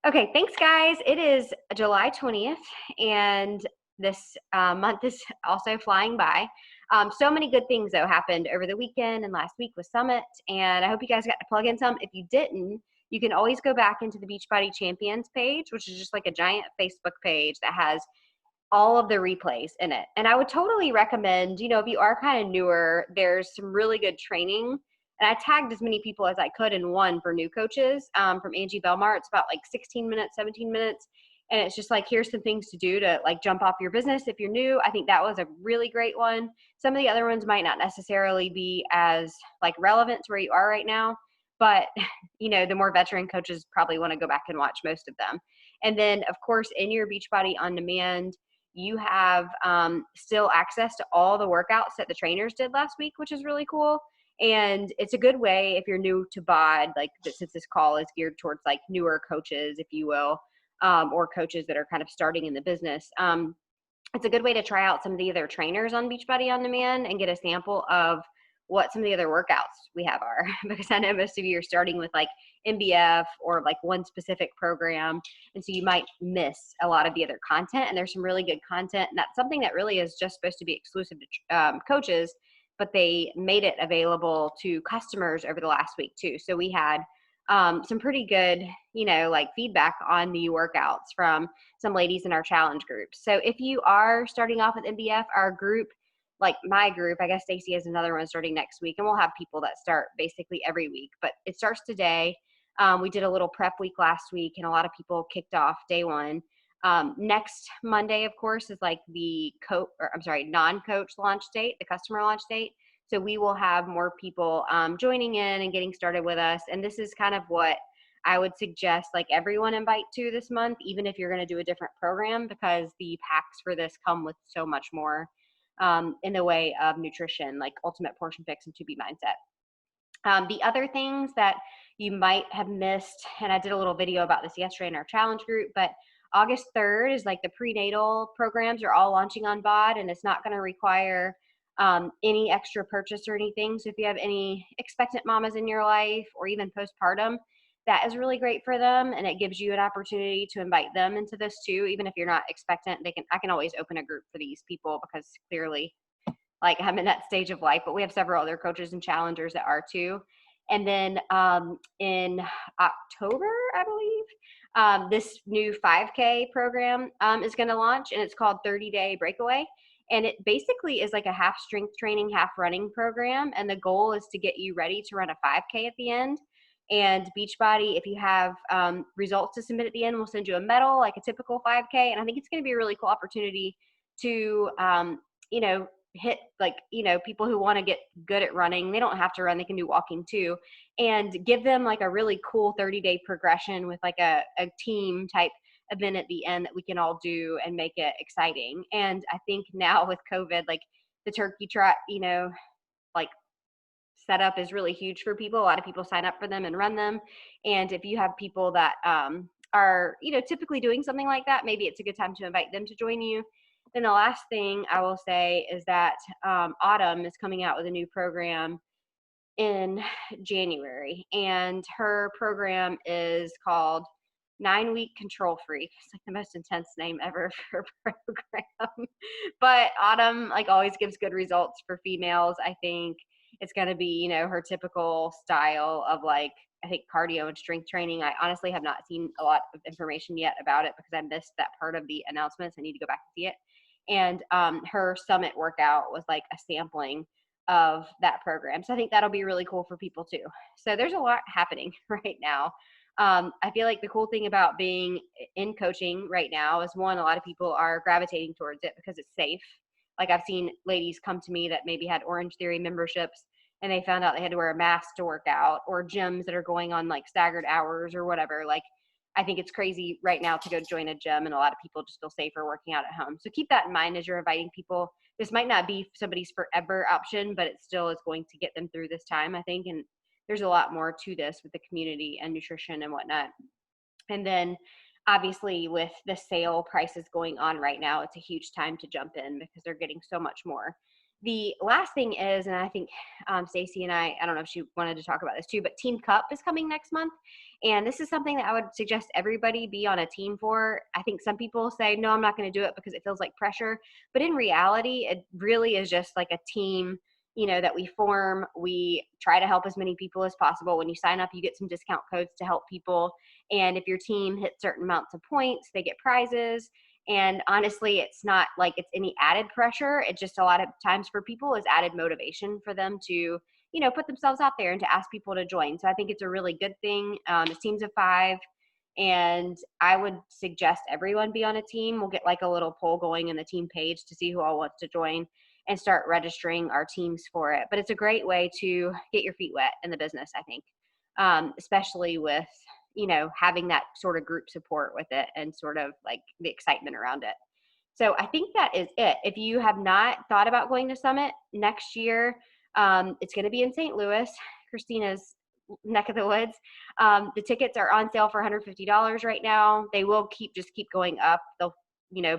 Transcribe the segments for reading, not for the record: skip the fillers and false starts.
Okay, thanks, guys. It is July 20th, and this month is also flying by. So many good things, though, happened over the weekend and last week with Summit, and I hope you guys got to plug in some. If you didn't, you can always go back into the Beachbody Champions page, which is just like a giant Facebook page that has all of the replays in it. And I would totally recommend, if you are kind of newer, there's some really good training. And I tagged as many people as I could in one for new coaches from Angie Belmar. It's about like 16 minutes, 17 minutes. And it's just like, here's some things to do to like jump off your business if you're new. I think that was a really great one. Some of the other ones might not necessarily be as like relevant to where you are right now. But, the more veteran coaches probably want to go back and watch most of them. And then, of course, in your Beachbody On Demand, you have still access to all the workouts that the trainers did last week, which is really cool. And it's a good way if you're new to BOD, like since this call is geared towards like newer coaches, if you will, or coaches that are kind of starting in the business. It's a good way to try out some of the other trainers on Beachbody On Demand and get a sample of what some of the other workouts we have are, because I know most of you are starting with like MBF or like one specific program. And so you might miss a lot of the other content, and there's some really good content. And that's something that really is just supposed to be exclusive to coaches, but they made it available to customers over the last week too. So we had some pretty good, like feedback on the workouts from some ladies in our challenge group. So if you are starting off with MBF, our group, like my group, I guess Stacy has another one starting next week, and we'll have people that start basically every week, but it starts today. We did a little prep week last week, and a lot of people kicked off day one. Next Monday, of course, is like the non-coach launch date, the customer launch date. So we will have more people joining in and getting started with us. And this is kind of what I would suggest like everyone invite to this month, even if you're going to do a different program, because the packs for this come with so much more in the way of nutrition, like Ultimate Portion Fix and 2B Mindset. The other things that you might have missed, and I did a little video about this yesterday in our challenge group, but August 3rd is like the prenatal programs are all launching on BOD, and it's not going to require any extra purchase or anything. So if you have any expectant mamas in your life or even postpartum, that is really great for them, and it gives you an opportunity to invite them into this too. Even if you're not expectant, I can always open a group for these people, because clearly like I'm in that stage of life, but we have several other coaches and challengers that are too. And then in October, I believe, this new 5K program is going to launch, and it's called 30-Day Breakaway. And it basically is like a half strength training, half running program. And the goal is to get you ready to run a 5K at the end. And Beachbody, if you have results to submit at the end, we'll send you a medal, like a typical 5K. And I think it's going to be a really cool opportunity to, hit like, people who want to get good at running. They don't have to run, they can do walking too. And give them like a really cool 30-day progression with like a team type event at the end that we can all do and make it exciting. And I think now with COVID, like the turkey trot, like setup is really huge for people. A lot of people sign up for them and run them. And if you have people that are, typically doing something like that, maybe it's a good time to invite them to join you. Then the last thing I will say is that Autumn is coming out with a new program in January, and her program is called 9-Week Control Freak. It's like the most intense name ever for a program. But Autumn like always gives good results for females. I think it's going to be, her typical style of like, I think cardio and strength training. I honestly have not seen a lot of information yet about it because I missed that part of the announcements. I need to go back and see it. And her summit workout was like a sampling of that program. So I think that'll be really cool for people too. So there's a lot happening right now. I feel like the cool thing about being in coaching right now is, one, a lot of people are gravitating towards it because it's safe. Like I've seen ladies come to me that maybe had Orange Theory memberships and they found out they had to wear a mask to work out, or gyms that are going on like staggered hours or whatever. Like I think it's crazy right now to go join a gym, and a lot of people just feel safer working out at home. So keep that in mind as you're inviting people. This might not be somebody's forever option, but it still is going to get them through this time, I think. And there's a lot more to this with the community and nutrition and whatnot. And then obviously with the sale prices going on right now, it's a huge time to jump in because they're getting so much more. The last thing is, and I think Stacy and I don't know if she wanted to talk about this too, but Team Cup is coming next month. And this is something that I would suggest everybody be on a team for. I think some people say, no, I'm not going to do it because it feels like pressure. But in reality, it really is just like a team, that we form. We try to help as many people as possible. When you sign up, you get some discount codes to help people. And if your team hits certain amounts of points, they get prizes. And honestly, it's not like it's any added pressure. It's just a lot of times for people is added motivation for them to, put themselves out there and to ask people to join. So I think it's a really good thing. It's teams of 5. And I would suggest everyone be on a team. We'll get like a little poll going in the team page to see who all wants to join and start registering our teams for it. But it's a great way to get your feet wet in the business, I think, especially with having that sort of group support with it and sort of like the excitement around it. So I think that is it. If you have not thought about going to Summit next year, it's going to be in St. Louis, Christina's neck of the woods. The tickets are on sale for $150 right now. They will keep going up. They'll,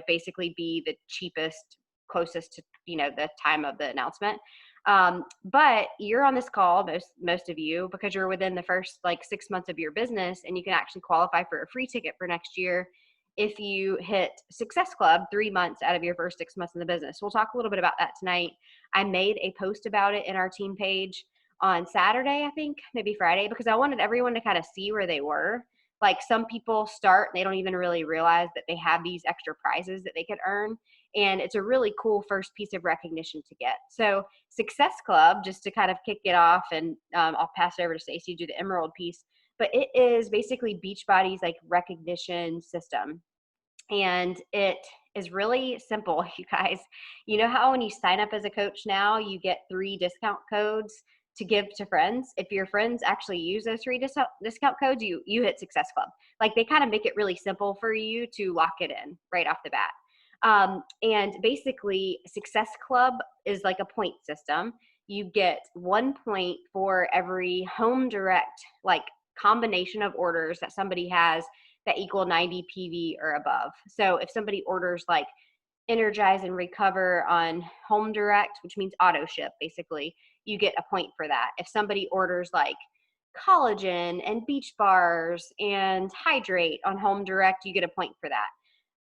basically be the cheapest, closest to, the time of the announcement. But you're on this call, most of you, because you're within the first like 6 months of your business, and you can actually qualify for a free ticket for next year if you hit Success Club 3 months out of your first 6 months in the business. We'll talk a little bit about that tonight. I made a post about it in our team page on Saturday, I think, maybe Friday, because I wanted everyone to kind of see where they were. Like some people start and they don't even really realize that they have these extra prizes that they could earn. And it's a really cool first piece of recognition to get. So Success Club, just to kind of kick it off, and I'll pass it over to Stacey to do the Emerald piece, but it is basically Beachbody's like recognition system. And it is really simple, you guys. You know how when you sign up as a coach now, you get 3 discount codes to give to friends? If your friends actually use those 3 discount codes, you hit Success Club. Like they kind of make it really simple for you to lock it in right off the bat. And basically Success Club is like a point system. You get 1 point for every home direct, like combination of orders that somebody has that equal 90 PV or above. So if somebody orders like Energize and Recover on home direct, which means auto ship, basically, you get a point for that. If somebody orders like collagen and beach bars and hydrate on home direct, you get a point for that.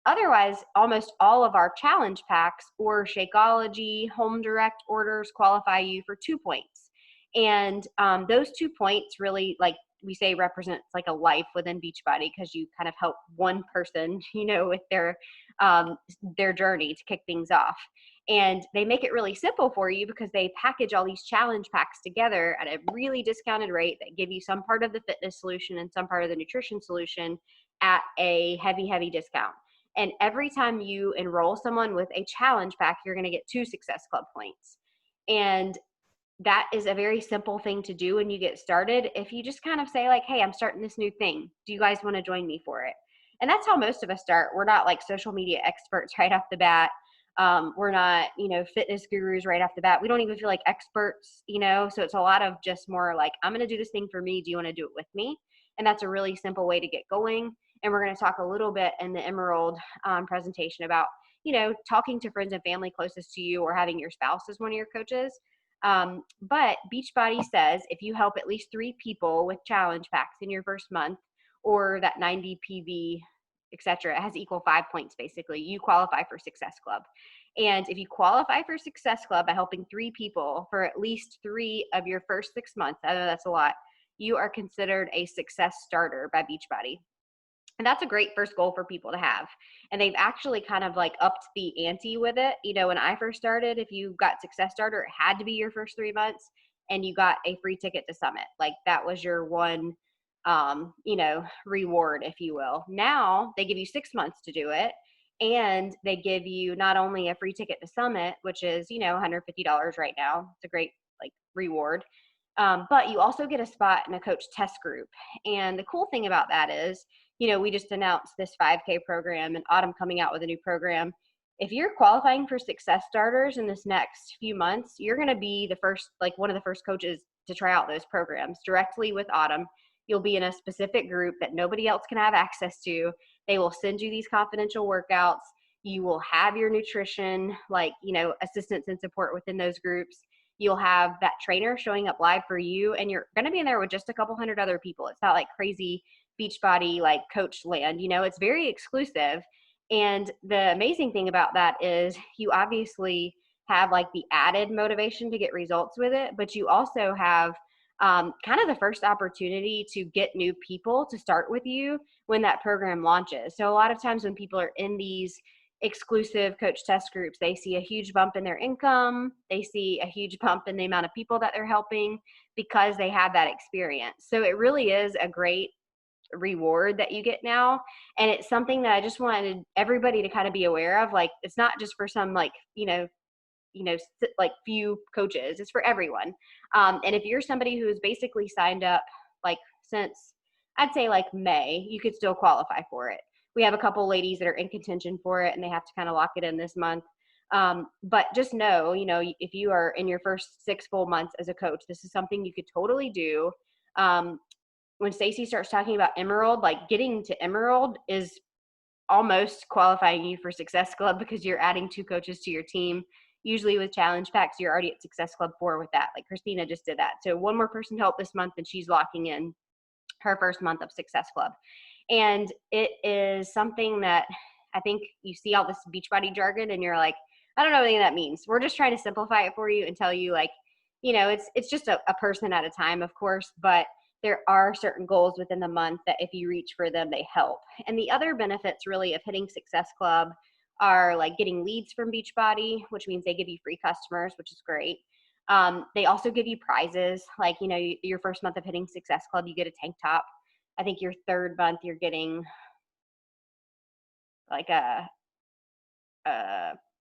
Otherwise, almost all of our challenge packs or Shakeology home direct orders qualify you for 2 points. And those 2 points really, like we say, represents like a life within Beachbody, because you kind of help one person, with their journey to kick things off. And they make it really simple for you because they package all these challenge packs together at a really discounted rate that give you some part of the fitness solution and some part of the nutrition solution at a heavy, heavy discount. And every time you enroll someone with a challenge pack, you're going to get 2 Success Club points. And that is a very simple thing to do when you get started. If you just kind of say like, hey, I'm starting this new thing. Do you guys want to join me for it? And that's how most of us start. We're not like social media experts right off the bat. We're not, fitness gurus right off the bat. We don't even feel like experts, so it's a lot of just more like, I'm going to do this thing for me. Do you want to do it with me? And that's a really simple way to get going. And we're going to talk a little bit in the Emerald presentation about, talking to friends and family closest to you, or having your spouse as one of your coaches. But Beachbody says if you help at least 3 people with challenge packs in your first month, or that 90 PV, etc., it has equal 5 points basically, you qualify for Success Club. And if you qualify for Success Club by helping 3 people for at least 3 of your first 6 months, I know that's a lot, you are considered a success starter by Beachbody. And that's a great first goal for people to have. And they've actually kind of like upped the ante with it. When I first started, if you got Success Starter, it had to be your first 3 months and you got a free ticket to Summit. Like that was your one, reward, if you will. Now they give you 6 months to do it. And they give you not only a free ticket to Summit, which is, $150 right now. It's a great like reward. But you also get a spot in a coach test group. And the cool thing about that is, we just announced this 5K program, and Autumn coming out with a new program. If you're qualifying for Success Starters in this next few months, you're going to be the first, like one of the first coaches to try out those programs directly with Autumn. You'll be in a specific group that nobody else can have access to. They will send you these confidential workouts. You will have your nutrition, like, assistance and support within those groups. You'll have that trainer showing up live for you, and you're going to be in there with just a couple hundred other people. It's not like crazy Beachbody, like coach land, it's very exclusive. And the amazing thing about that is you obviously have like the added motivation to get results with it, but you also have kind of the first opportunity to get new people to start with you when that program launches. So a lot of times when people are in these exclusive coach test groups, they see a huge bump in their income. They see a huge bump in the amount of people that they're helping because they have that experience. So it really is a great reward that you get now. And it's something that I just wanted everybody to kind of be aware of. Like, it's not just for some like, like few coaches, it's for everyone. And if you're somebody who's basically signed up like since I'd say like May, you could still qualify for it. We have a couple ladies that are in contention for it and they have to kind of lock it in this month. But just know, if you are in your first 6 full months as a coach, this is something you could totally do. When Stacy starts talking about Emerald, like getting to Emerald is almost qualifying you for Success Club because you're adding 2 coaches to your team. Usually with Challenge Packs, you're already at Success Club 4 with that. Like Christina just did that. So one more person helped this month and she's locking in her first month of Success Club. And it is something that I think you see all this Beachbody jargon and you're like, I don't know anything that means. We're just trying to simplify it for you and tell you like, it's just a person at a time, of course, but there are certain goals within the month that if you reach for them, they help. And the other benefits really of hitting Success Club are like getting leads from Beachbody, which means they give you free customers, which is great. They also give you prizes. Like, your first month of hitting Success Club, you get a tank top. I think your third month, you're getting like a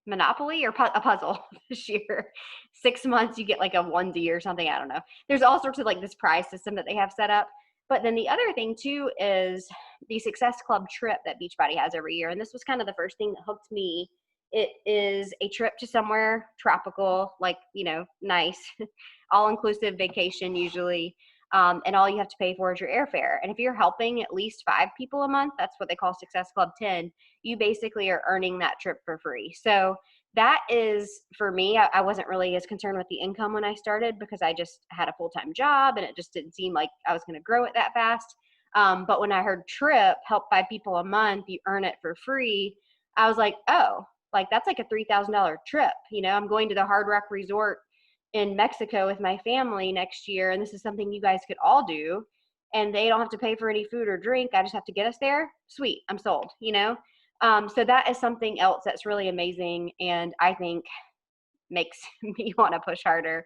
Monopoly or a puzzle this year. 6 months, you get like a onesie or something. I don't know. There's all sorts of like this prize system that they have set up. But then the other thing too is the Success Club trip that Beachbody has every year. And this was kind of the first thing that hooked me. It is a trip to somewhere tropical, like, nice, all-inclusive vacation usually. And all you have to pay for is your airfare. And if you're helping at least 5 people a month, that's what they call Success Club 10, you basically are earning that trip for free. So that is, for me, I wasn't really as concerned with the income when I started because I just had a full-time job and it just didn't seem like I was going to grow it that fast. But when I heard trip, help 5 people a month, you earn it for free, I was like, oh, like that's like a $3,000 trip. I'm going to the Hard Rock Resort in Mexico with my family next year, and this is something you guys could all do, and they don't have to pay for any food or drink. I just have to get us there. Sweet, I'm sold, So that is something else that's really amazing, and I think makes me want to push harder.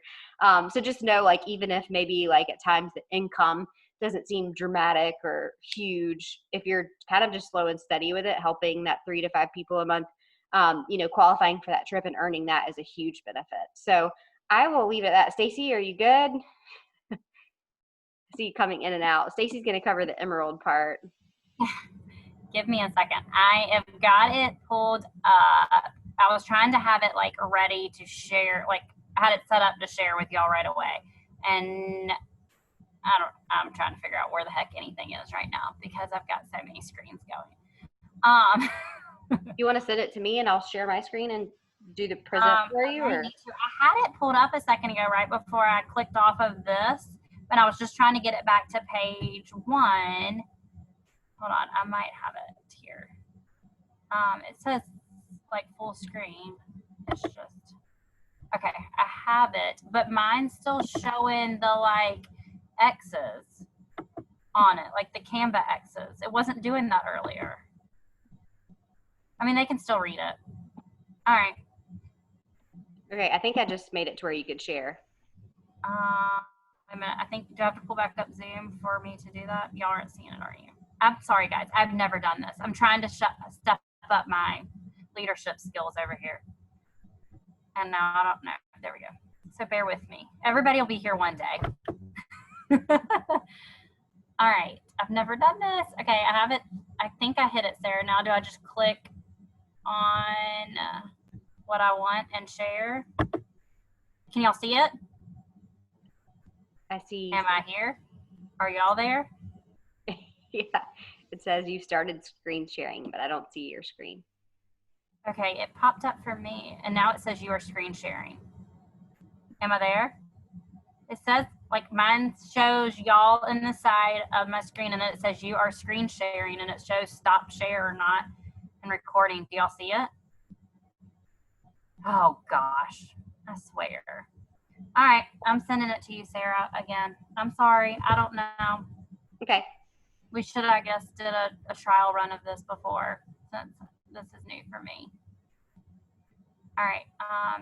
So just know, like, even if maybe like at times the income doesn't seem dramatic or huge, if you're kind of just slow and steady with it, helping that 3 to 5 people a month, qualifying for that trip and earning that is a huge benefit. So I will leave it at that. Stacy, are you good? I see you coming in and out. Stacy's going to cover the Emerald part. Give me a second. I have got it pulled up. I was trying to have it like ready to share, like I had it set up to share with y'all right away. And I'm trying to figure out where the heck anything is right now because I've got so many screens going. You want to send it to me and I'll share my screen and do the present for you? Or? I had it pulled up a second ago right before I clicked off of this, but I was just trying to get it back to page 1. Hold on, I might have it here. It says like full screen. It's just, okay, I have it, but mine's still showing the like X's on it, like the Canva X's. It wasn't doing that earlier. I mean, they can still read it. All right. Okay, I think I just made it to where you could share. Wait a minute. I think, do I have to pull back up Zoom for me to do that? Y'all aren't seeing it, are you? I'm sorry, guys. I've never done this. I'm trying to step up my leadership skills over here. And now I don't know. There we go. So bear with me. Everybody will be here one day. All right. I've never done this. Okay, I have it. I think I hit it, Sarah. Now do I just click on what I want and share? Can y'all see it? I see. Am I here? Are y'all there? Yeah, it says you started screen sharing, but I don't see your screen. Okay, it popped up for me, and now it says you are screen sharing. Am I there? It says, like, mine shows y'all in the side of my screen, and then it says you are screen sharing, and it shows stop share or not and recording. Do y'all see it? Oh, gosh. I swear. All right, I'm sending it to you, Sarah, again. I'm sorry. I don't know. Okay. We should, I guess, did a trial run of this before, since this is new for me. All right,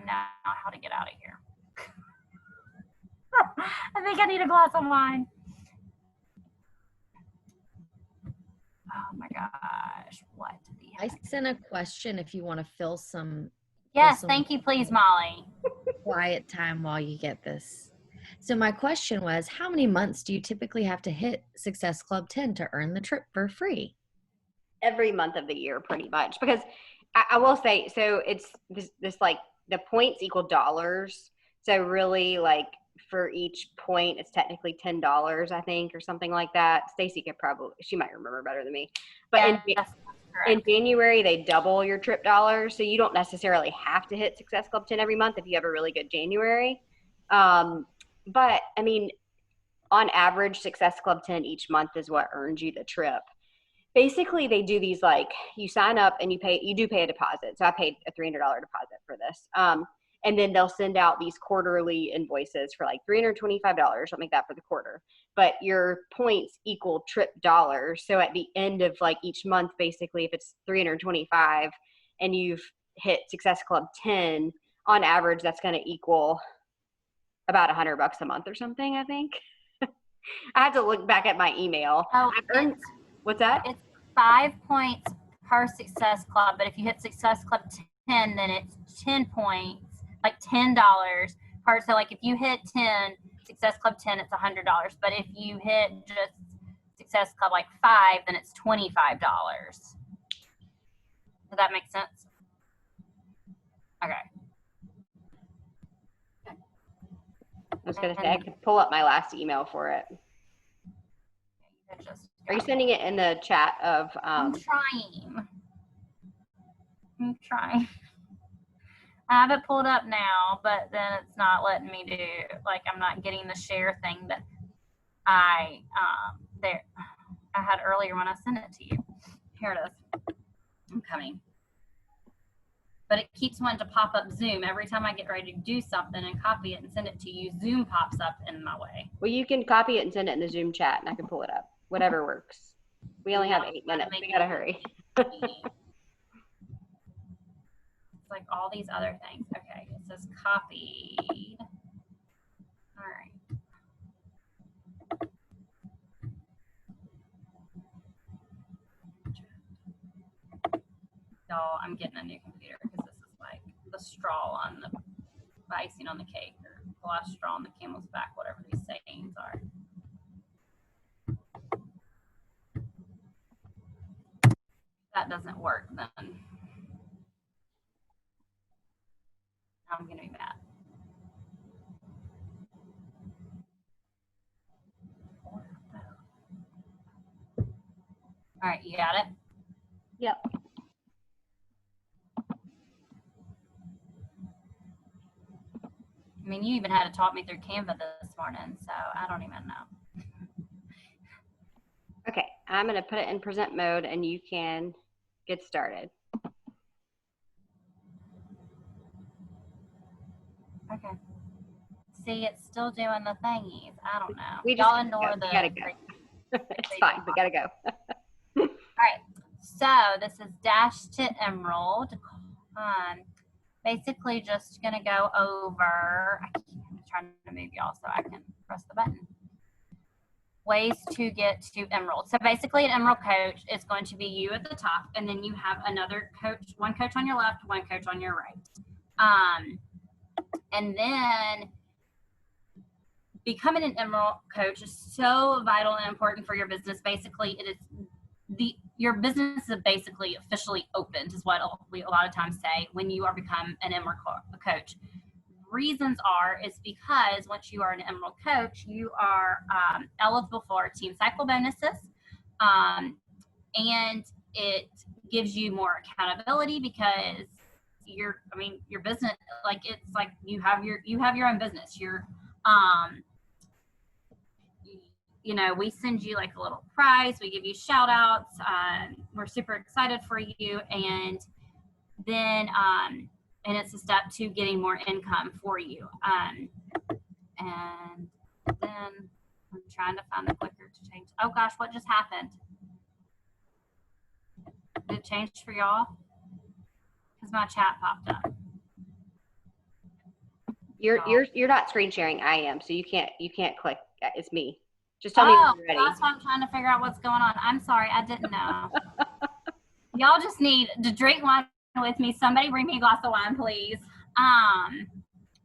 now how to get out of here. I think I need a glass of wine. Oh my gosh, what the I heck? sent a question if you want to fill some Yes, some thank you, please, Molly. quiet time while you get this. So my question was, how many months do you typically have to hit Success Club 10 to earn the trip for free? Every month of the year, pretty much, because I will say, so it's this like the points equal dollars. So really, like for each point, it's technically $10, I think, or something like that. Stacy could she might remember better than me. But Yes, that's in correct. January, they double your trip dollars, so you don't necessarily have to hit Success Club 10 every month if you have a really good January. But I mean, on average, Success Club 10 each month is what earns you the trip. Basically, they do these, like, you sign up and you do pay a deposit. So I paid a $300 deposit for this. And then they'll send out these quarterly invoices for like $325, something like that, for the quarter. But your points equal trip dollars. So at the end of like each month, basically, if it's 325 and you've hit Success Club 10, on average, that's going to equal about $100 a month or something, I think. I had to look back at my email. Oh, What's that? It's 5 points per Success Club, but if you hit Success Club 10, then it's 10 points, like $10 per. So like if you hit 10, Success Club 10, it's $100. But if you hit just Success Club like 5, then it's $25. Does that make sense? Okay. I was going to say, I could pull up my last email for it. Are you sending it in the chat of? I'm trying. I have it pulled up now, but then it's not letting me do, like, I'm not getting the share thing that I had earlier when I sent it to you. Here it is. I'm coming. But it keeps wanting to pop up Zoom. Every time I get ready to do something and copy it and send it to you, Zoom pops up in my way. Well, you can copy it and send it in the Zoom chat, and I can pull it up. Whatever works. We only have 8 minutes. We gotta hurry. It's like all these other things. Okay, it says copied. All right. Y'all, I'm getting a new computer because this is like the straw on the icing on the cake, or the last straw on the camel's back, whatever these sayings are. That doesn't work, then I'm gonna be mad. All right, you got it? Yep. I mean, you even had to talk me through Canva this morning, so I don't even know. Okay, I'm gonna put it in present mode, and you can get started. Okay. See, it's still doing the thingies. I don't know. Y'all ignore the. We gotta go. It's fine. We gotta go. All right. So this is Dash to Emerald. Basically, just gonna go over. I'm trying to move y'all so I can press the button. Ways to get to Emerald. So basically, an Emerald coach is going to be you at the top, and then you have another coach, one coach on your left, one coach on your right. And then becoming an Emerald coach is so vital and important for your business. Basically, it is your business is basically officially opened, is what we a lot of times say when you are become an Emerald coach. Reasons is because once you are an Emerald coach, you are eligible for team cycle bonuses, and it gives you more accountability because your business, like, it's like you have your own business. We send you like a little prize, we give you shout outs, we're super excited for you, and then and it's a step to getting more income for you. And then I'm trying to find the clicker to change. Oh gosh, what just happened? Did it change for y'all? Because my chat popped up. You're not screen sharing. I am, so you can't click. It's me. Just tell me when you're ready. That's why I'm trying to figure out what's going on. I'm sorry, I didn't know. Y'all just need to drink wine with me. Somebody bring me a glass of wine, please.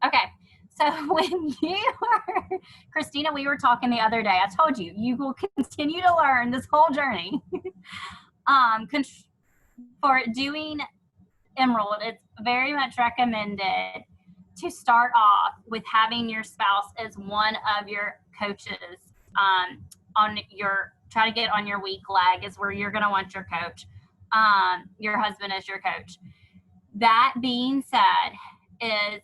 Okay. So when you were, Christina, we were talking the other day. I told you, you will continue to learn this whole journey. For doing Emerald, it's very much recommended to start off with having your spouse as one of your coaches. Try to get on your weak leg is where you're going to want your coach. Your husband as your coach. That being said, is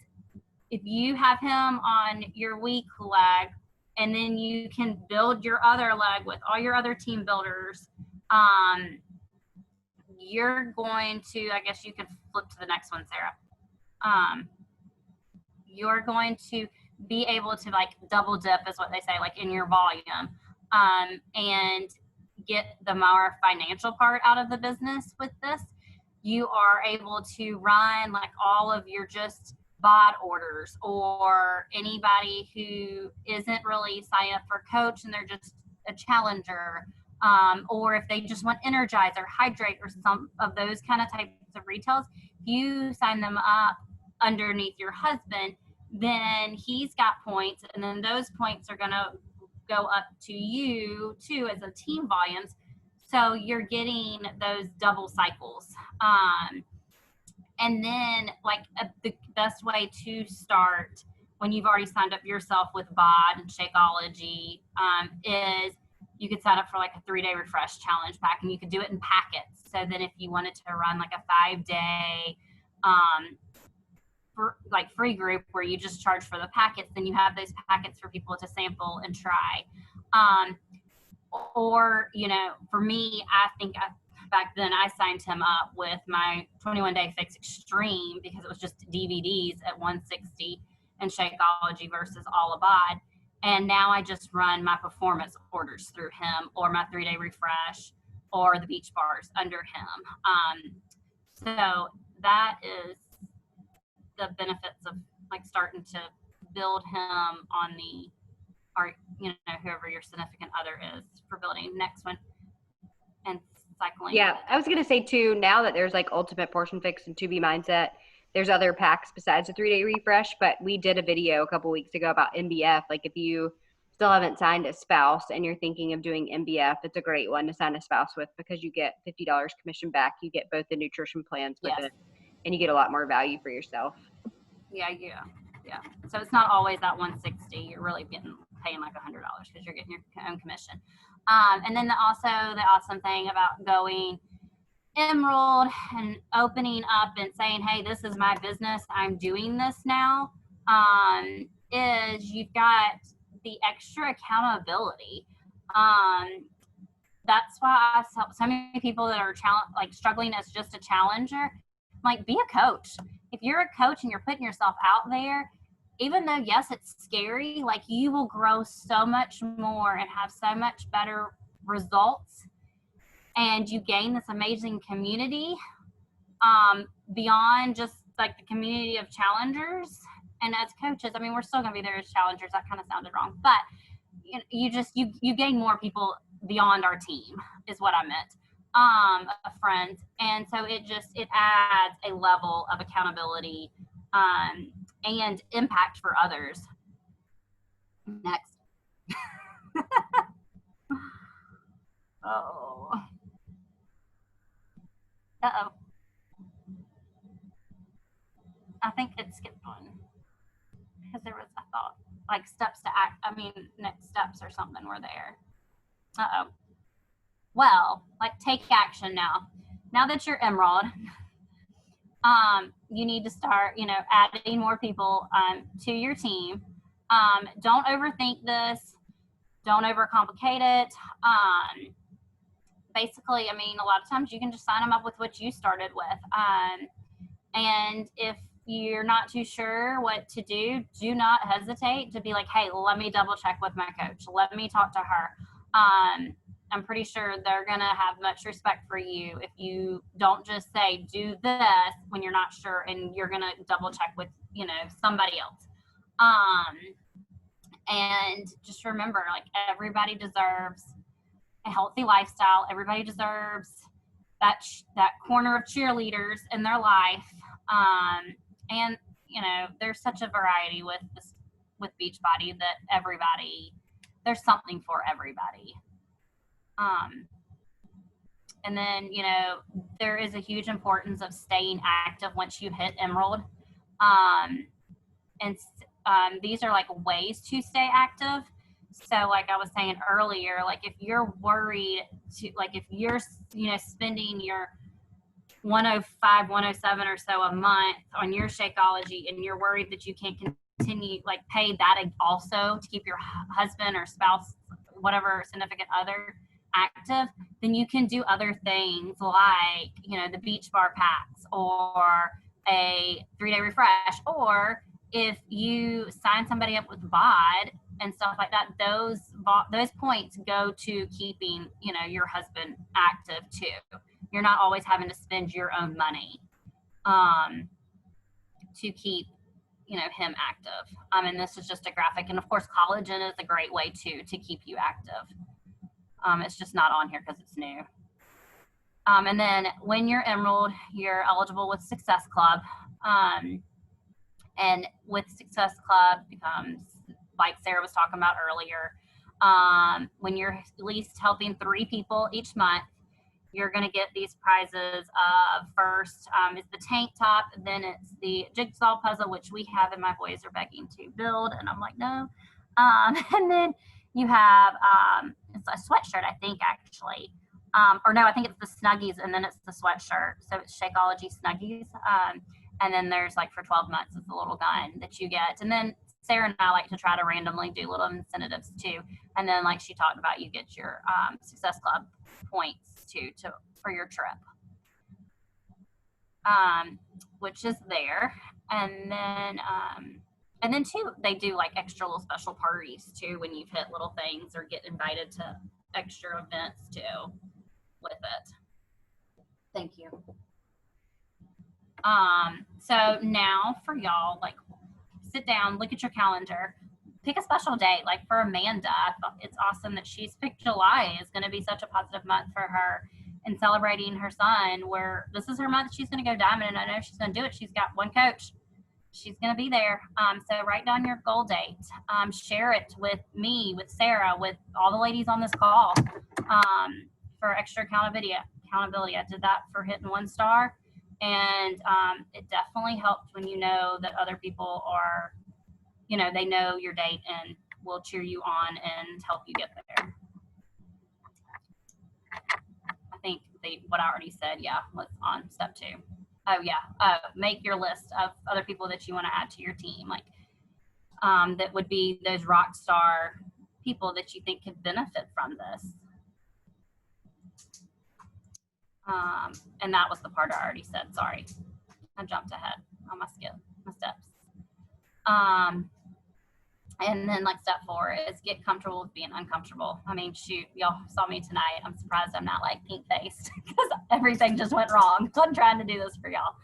if you have him on your weak leg, and then you can build your other leg with all your other team builders, you're going to, I guess you could flip to the next one, Sarah. You're going to be able to like double dip, is what they say, like in your volume, and get the more financial part out of the business with this. You are able to run like all of your just bot orders, or anybody who isn't really signing up for coach and they're just a challenger, or if they just want Energize or Hydrate or some of those kind of types of retails, you sign them up underneath your husband, then he's got points, and then those points are going to go up to you too as a team volumes. So you're getting those double cycles. And then like the best way to start when you've already signed up yourself with BOD and Shakeology is you could sign up for like a 3-day refresh challenge pack, and you could do it in packets. So then if you wanted to run like a 5-day free group where you just charge for the packets, then you have those packets for people to sample and try. Or, for me, I think back then I signed him up with my 21-day fix extreme because it was just DVDs at $160 and Shakeology versus All Abad. And now I just run my performance orders through him, or my 3-day refresh, or the beach bars under him. So that is the benefits of like starting to build him on whoever your significant other is for building. Next one. And cycling. Yeah, I was going to say too, now that there's like Ultimate Portion Fix and 2B Mindset, there's other packs besides the 3-day refresh, but we did a video a couple weeks ago about MBF. Like if you still haven't signed a spouse and you're thinking of doing MBF, it's a great one to sign a spouse with because you get $50 commission back. You get both the nutrition plans with it, and you get a lot more value for yourself. Yeah. So it's not always that $160. You're really paying like $100 because you're getting your own commission. And then the awesome thing about going Emerald and opening up and saying, hey, this is my business, I'm doing this now, is you've got the extra accountability. That's why I saw so many people that are struggling as just a challenger. Like, be a coach. If you're a coach and you're putting yourself out there, even though, yes, it's scary, like you will grow so much more and have so much better results. And you gain this amazing community beyond just like the community of challengers. And as coaches, I mean, we're still going to be there as challengers. That kind of sounded wrong. But you gain more people beyond our team is what I meant, of friends. And so it adds a level of accountability and impact for others. Next. Oh. Uh-oh. I think it skipped one. Because there was, I thought, like steps to act. I mean, next steps or something were there. Uh-oh. Well, like take action now. Now that you're Emerald, you need to start, adding more people to your team. Don't overthink this. Don't overcomplicate it. Basically, I mean, a lot of times you can just sign them up with what you started with. And if you're not too sure what to do, do not hesitate to be like, hey, let me double check with my coach. Let me talk to her. I'm pretty sure they're going to have much respect for you if you don't just say, do this when you're not sure, and you're going to double check with, somebody else. And just remember, like, everybody deserves a healthy lifestyle. Everybody deserves that corner of cheerleaders in their life. And there's such a variety with Beachbody that there's something for everybody. And then, there is a huge importance of staying active once you hit Emerald. And these are like ways to stay active. So like I was saying earlier, like if you're worried if you're, spending your 105, 107 or so a month on your Shakeology, and you're worried that you can't continue, like pay that also to keep your husband or spouse, whatever significant other, active, then you can do other things like, the Beach Bar packs or a 3-day refresh, or if you sign somebody up with BOD and stuff like that, those points go to keeping, your husband active too. You're not always having to spend your own money to keep, him active. And this is just a graphic. And of course, collagen is a great way too to keep you active. It's just not on here because it's new. And then when you're Emerald, you're eligible with Success Club. And with Success Club becomes, like Sarah was talking about earlier, when you're at least helping 3 people each month, you're going to get these prizes. First is the tank top, then it's the jigsaw puzzle, which we have and my boys are begging to build, and I'm like, no. And then you have it's a sweatshirt, I think, actually. Or no, I think it's the Snuggies, and then it's the sweatshirt. So it's Shakeology Snuggies. And then there's, like, for 12 months, it's a little gun that you get. And then Sarah and I like to try to randomly do little incentives too. And then, like she talked about, you get your Success Club points too for your trip, which is there. And then too, they do like extra little special parties too when you've hit little things, or get invited to extra events too with it. Thank you. So now for y'all, like, sit down, look at your calendar, pick a special date. Like for Amanda, it's awesome that she's picked July is going to be such a positive month for her in celebrating her son, where this is her month she's going to go diamond, and I know she's going to do it. She's got one coach. She's going to be there. So write down your goal date. Share it with me, with Sarah, with all the ladies on this call for extra accountability. I did that for hitting 1 star. And it definitely helps when you know that other people are, they know your date and will cheer you on and help you get there. I think what I already said, was on step 2. Oh yeah, make your list of other people that you want to add to your team, like that would be those rock star people that you think could benefit from this. And that was the part I already said. Sorry, I jumped ahead on my steps. And then like step 4 is get comfortable with being uncomfortable. I mean, shoot, y'all saw me tonight. I'm surprised I'm not like pink faced because everything just went wrong. I'm trying to do this for y'all.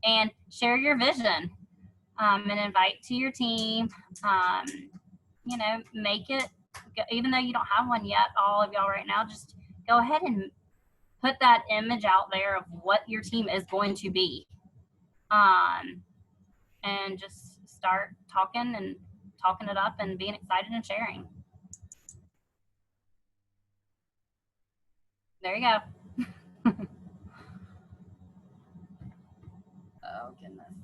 And share your vision and invite to your team. Make it, even though you don't have one yet, all of y'all right now, just go ahead and put that image out there of what your team is going to be. And just start talking it up and being excited and sharing. There you go. Oh, goodness.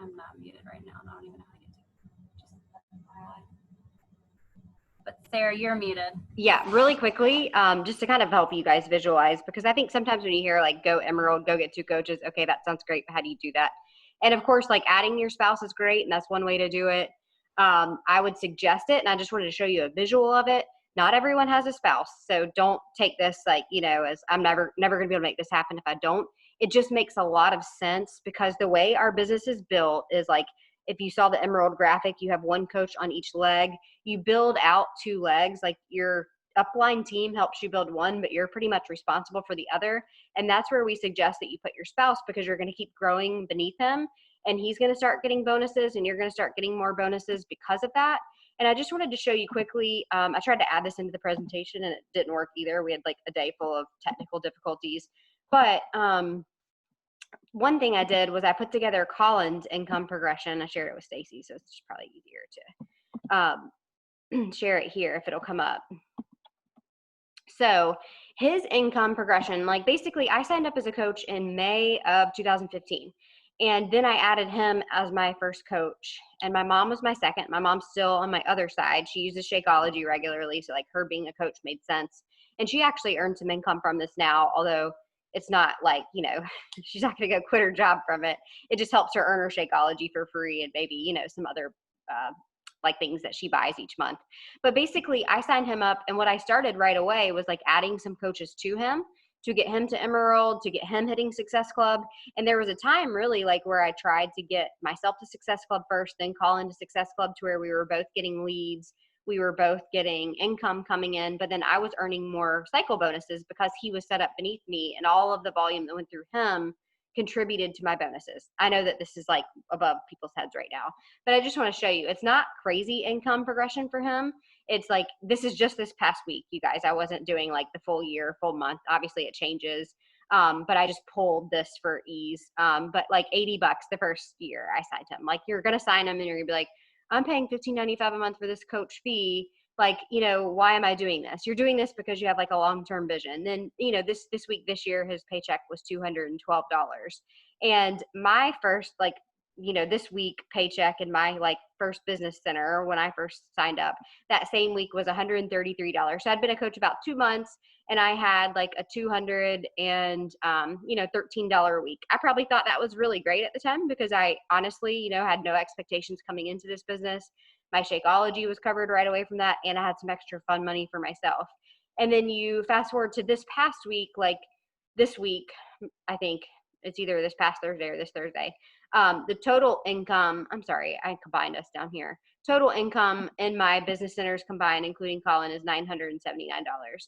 I'm not muted right now. I don't even know how to get to it. But Sarah, you're muted. Yeah, really quickly, just to kind of help you guys visualize, because I think sometimes when you hear like go Emerald, go get 2 coaches, okay, that sounds great, but how do you do that? And of course, like adding your spouse is great, and that's one way to do it. I would suggest it, and I just wanted to show you a visual of it. Not everyone has a spouse, so don't take this like, as I'm never going to be able to make this happen if I don't. It just makes a lot of sense, because the way our business is built is like, if you saw the Emerald graphic, you have 1 coach on each leg. You build out 2 legs, like your upline team helps you build 1, but you're pretty much responsible for the other. And that's where we suggest that you put your spouse, because you're going to keep growing beneath him, and he's going to start getting bonuses, and you're going to start getting more bonuses because of that. And I just wanted to show you quickly, I tried to add this into the presentation and it didn't work either. We had like a day full of technical difficulties. But one thing I did was I put together Colin's income progression. I shared it with Stacy, so it's probably easier to share it here if it'll come up. So his income progression, like basically I signed up as a coach in May of 2015. And then I added him as my first coach, and my mom was my second. My mom's still on my other side. She uses Shakeology regularly, so like her being a coach made sense. And she actually earned some income from this now, although it's not like, she's not going to go quit her job from it. It just helps her earn her Shakeology for free, and maybe, some other like things that she buys each month. But basically I signed him up, and what I started right away was like adding some coaches to him to get him to Emerald, to get him hitting Success Club. And there was a time really like where I tried to get myself to Success Club first, then Colin to Success Club, to where we were both getting leads. We were both getting income coming in, but then I was earning more cycle bonuses because he was set up beneath me, and all of the volume that went through him contributed to my bonuses. I know that this is like above people's heads right now, but I just want to show you, it's not crazy income progression for him. It's like, this is just this past week, you guys. I wasn't doing like the full year, full month. Obviously it changes. But I just pulled this for ease. But like $80 the first year I signed him. Like, you're going to sign him and you're gonna be like, I'm paying $15.95 a month for this coach fee. Like, why am I doing this? You're doing this because you have like a long-term vision. Then, this week, this year, his paycheck was $212. And my first, like, this week paycheck in my like first business center when I first signed up, that same week was $133. So I'd been a coach about 2 months, and I had like a $213 a week. I probably thought that was really great at the time, because I honestly, had no expectations coming into this business. My Shakeology was covered right away from that, and I had some extra fun money for myself. And then you fast forward to this past week, like this week, I think it's either this past Thursday or this Thursday. The total income, I'm sorry, I combined us down here. Total income in my business centers combined, including Colin, is $979.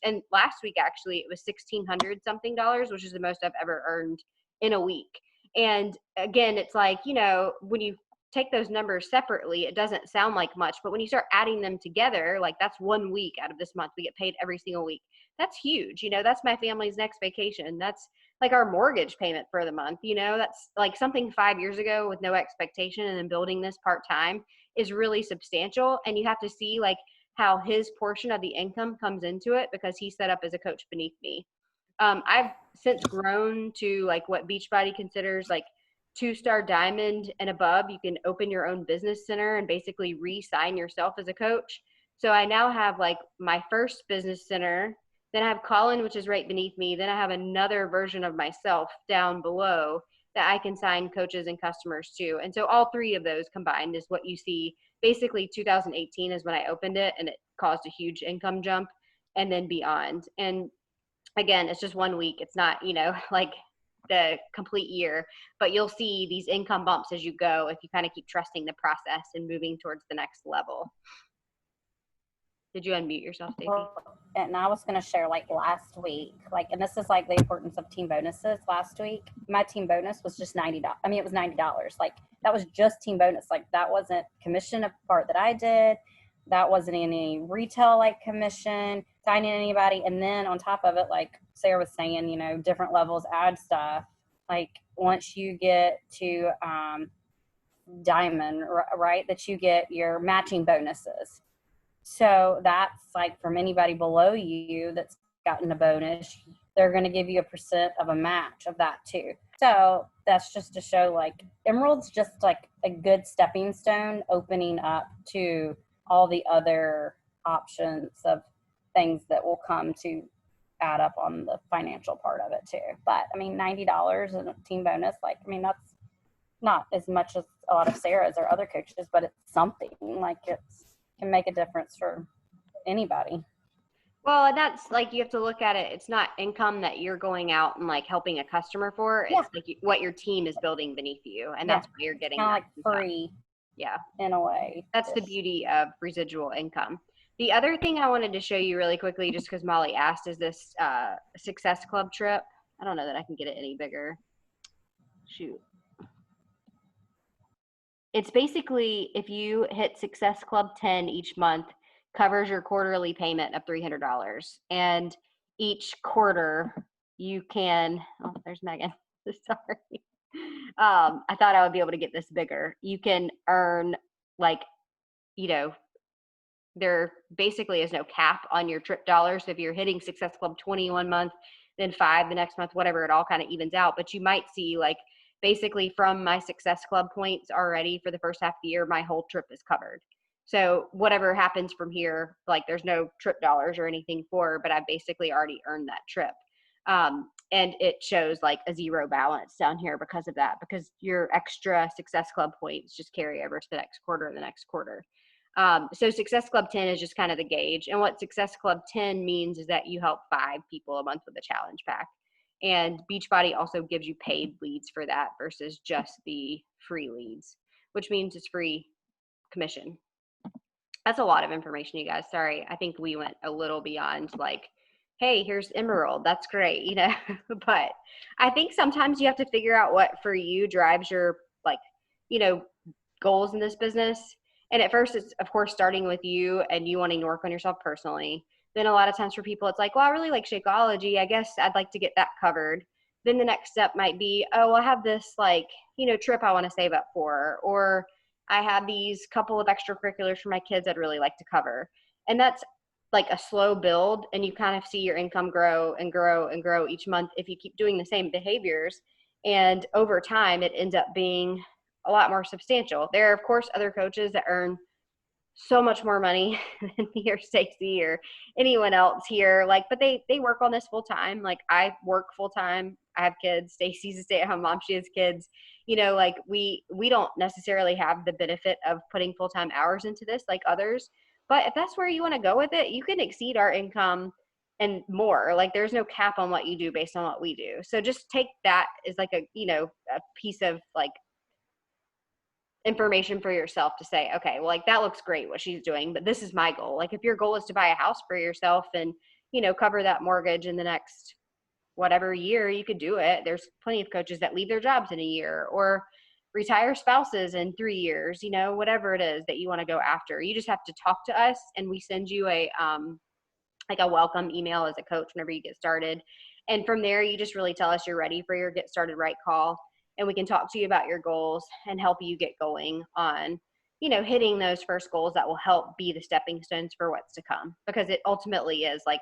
And last week, actually, it was $1,600 something, which is the most I've ever earned in a week. And again, it's like, when you take those numbers separately, it doesn't sound like much, but when you start adding them together, like that's 1 week out of this month, we get paid every single week. That's huge. That's my family's next vacation. That's like our mortgage payment for the month. That's like something 5 years ago with no expectation, and then building this part-time is really substantial. And you have to see like how his portion of the income comes into it, because he's set up as a coach beneath me. I've since grown to like what Beachbody considers like 2-star diamond and above. You can open your own business center and basically re-sign yourself as a coach. So I now have like my first business center, then I have Colin, which is right beneath me. Then I have another version of myself down below that I can sign coaches and customers to. And so all 3 of those combined is what you see. Basically 2018 is when I opened it, and it caused a huge income jump, and then beyond. And again, it's just 1 week. It's not, like the complete year, but you'll see these income bumps as you go if you kind of keep trusting the process and moving towards the next level. Did you unmute yourself, Stacey? Well, and I was going to share like last week, and this is like the importance of team bonuses. Last week, my team bonus was just $90. I mean, it was $90. Like, that was just team bonus. Like, that wasn't commission of part that I did. That wasn't any retail like commission, signing anybody. And then on top of it, like Sarah was saying, different levels, add stuff. Like, once you get to diamond, right, that you get your matching bonuses. So that's like from anybody below you that's gotten a bonus, they're going to give you a % of a match of that too. So that's just to show like Emerald's just like a good stepping stone opening up to all the other options of things that will come to add up on the financial part of it too. But I mean, $90 and a team bonus, like, I mean, that's not as much as a lot of Sarah's or other coaches, but it's something. Like, it's can make a difference for anybody. Well, and that's like, you have to look at it. It's not income that you're going out and like helping a customer for. It's like what your team is building beneath you, and that's why you're getting Kind of that like income. free. Yeah, in a way. that's the beauty of residual income. The other thing I wanted to show you really quickly, just because Molly asked, is this Success Club trip. I don't know that I can get it any bigger. Shoot. It's basically, if you hit Success Club 10 each month, covers your quarterly payment of $300. And each quarter you can, oh, there's Megan. Sorry. I thought I would be able to get this bigger. You can earn, like, you know, there basically is no cap on your trip dollars. So if you're hitting Success Club 20 one month, then 5 the next month, whatever, it all kind of evens out. But you might see, like, basically from my Success Club points already for the first half of the year, my whole trip is covered. So whatever happens from here, like, there's no trip dollars or anything for, but I basically already earned that trip. And it shows like a zero balance down here because of that, because your extra Success Club points just carry over to the next quarter and the next quarter. So Success Club 10 is just kind of the gauge. And what Success Club 10 means is that you help 5 people a month with a challenge pack. And Beachbody also gives you paid leads for that versus just the free leads, which means it's free commission. That's a lot of information, you guys. Sorry. I think we went a little beyond, like, hey, here's Emerald. That's great, you know. But I think sometimes you have to figure out what for you drives your, like, you know, goals in this business. And at first, it's, of course, starting with you and you wanting to work on yourself personally. Then a lot of times for people, it's like, well, I really like Shakeology. I guess I'd like to get that covered. Then the next step might be, oh, I have this, like, you know, trip I want to save up for, or I have these couple of extracurriculars for my kids I'd really like to cover. And that's like a slow build, and you kind of see your income grow and grow and grow each month if you keep doing the same behaviors. And over time, it ends up being a lot more substantial. There are, of course, other coaches that earn so much more money than me or Stacy or anyone else here. Like, but they work on this full time. Like, I work full time. I have kids. Stacy's a stay-at-home mom. She has kids. You know, like, we don't necessarily have the benefit of putting full-time hours into this like others. But if that's where you want to go with it, you can exceed our income and more. Like, there's no cap on what you do based on what we do. So just take that as like a, you know, a piece of like information for yourself to say, okay, well, like, that looks great what she's doing, but this is my goal. Like, if your goal is to buy a house for yourself and, you know, cover that mortgage in the next whatever year, you could do it. There's plenty of coaches that leave their jobs in a year or retire spouses in 3 years, you know, whatever it is that you want to go after. You just have to talk to us, and we send you a like a welcome email as a coach whenever you get started. And from there, you just really tell us you're ready for your Get Started Right call, and we can talk to you about your goals and help you get going on, you know, hitting those first goals that will help be the stepping stones for what's to come. Because it ultimately is like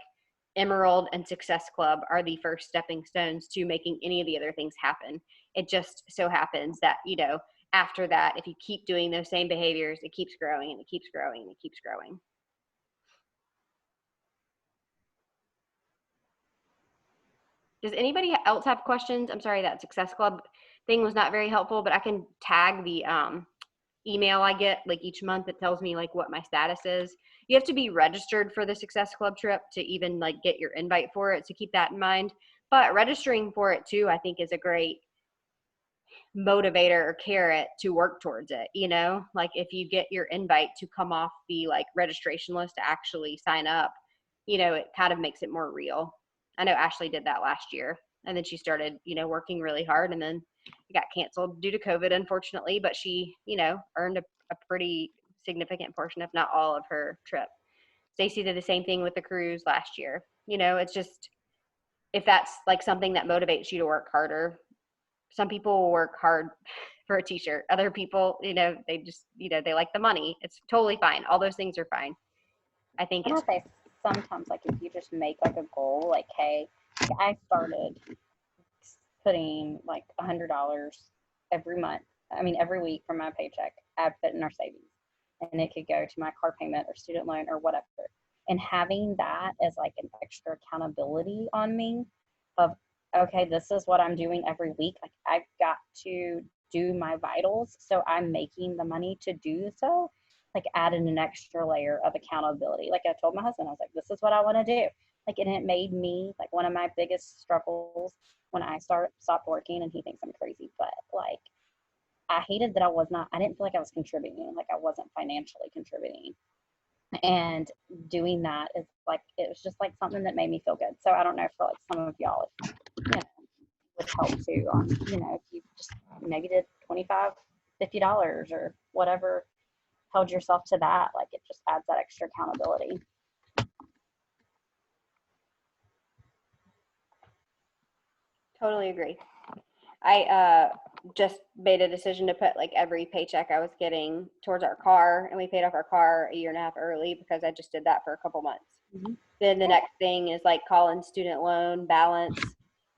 Emerald and Success Club are the first stepping stones to making any of the other things happen. It just so happens that, you know, after that, if you keep doing those same behaviors, it keeps growing and it keeps growing and it keeps growing. Does anybody else have questions? I'm sorry, that Success Club thing was not very helpful, but I can tag the email I get like each month that tells me like what my status is. You have to be registered for the Success Club trip to even like get your invite for it, so keep that in mind. But registering for it too, I think, is a great motivator or carrot to work towards it. You know, like, if you get your invite to come off the like registration list to actually sign up, you know, it kind of makes it more real. I know Ashley did that last year, and then she started, you know, working really hard, and then it got canceled due to COVID, unfortunately, but she, you know, earned a pretty significant portion, if not all, of her trip. Stacy did the same thing with the cruise last year. You know, it's just, if that's like something that motivates you to work harder. Some people will work hard for a t-shirt. Other people, you know, they just, you know, they like the money. It's totally fine. All those things are fine. I think And it's, I say sometimes, like, if you just make like a goal, like, hey, I started putting like $100 every month. I mean, every week from my paycheck, I put in our savings. and it could go to my car payment or student loan or whatever. And having that as like an extra accountability on me of, okay, this is what I'm doing every week. Like I've got to do my vitals, so I'm making the money to do so. Like added an extra layer of accountability. Like I told my husband, I was like, this is what I want to do. Like, and it made me like one of my biggest struggles when I stopped working, and he thinks I'm crazy, but like I hated that I didn't feel like I was contributing, like I wasn't financially contributing. And doing that is like, it was just like something that made me feel good. So I don't know for like some of y'all, you know, would help too on, you know, if you just maybe did $25, $50 or whatever, held yourself to that, like it just adds that extra accountability. Totally agree. I just made a decision to put like every paycheck I was getting towards our car, and we paid off our car a year and a half early because I just did that for a couple months. Mm-hmm. Then the next thing is like calling student loan balance.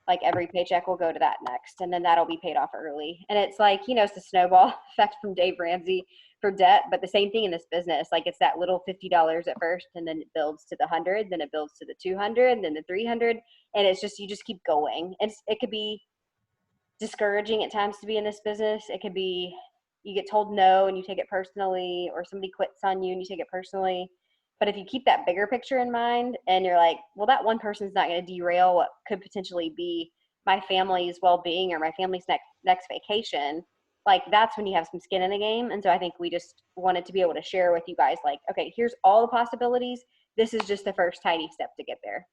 Like every paycheck will go to that next, and then that'll be paid off early. And it's like, you know, it's the snowball effect from Dave Ramsey for debt, but the same thing in this business. Like it's that little $50 at first, and then it builds to the 100, then it builds to the 200, then the 300, and it's just, you just keep going. It could be discouraging at times to be in this business. It could be you get told no and you take it personally, or somebody quits on you and you take it personally. But if you keep that bigger picture in mind and you're like, well, that one person's not going to derail what could potentially be my family's well-being or my family's next vacation, like that's when you have some skin in the game. And so I think we just wanted to be able to share with you guys, like, okay, here's all the possibilities. This is just the first tiny step to get there.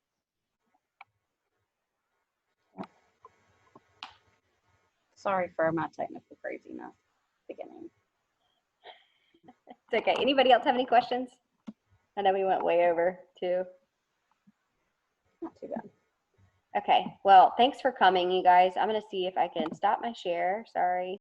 Sorry for my technical craziness beginning. It's okay. Anybody else have any questions? I know we went way over too. Not too bad. Okay, well, thanks for coming, you guys. I'm going to see if I can stop my share. Sorry.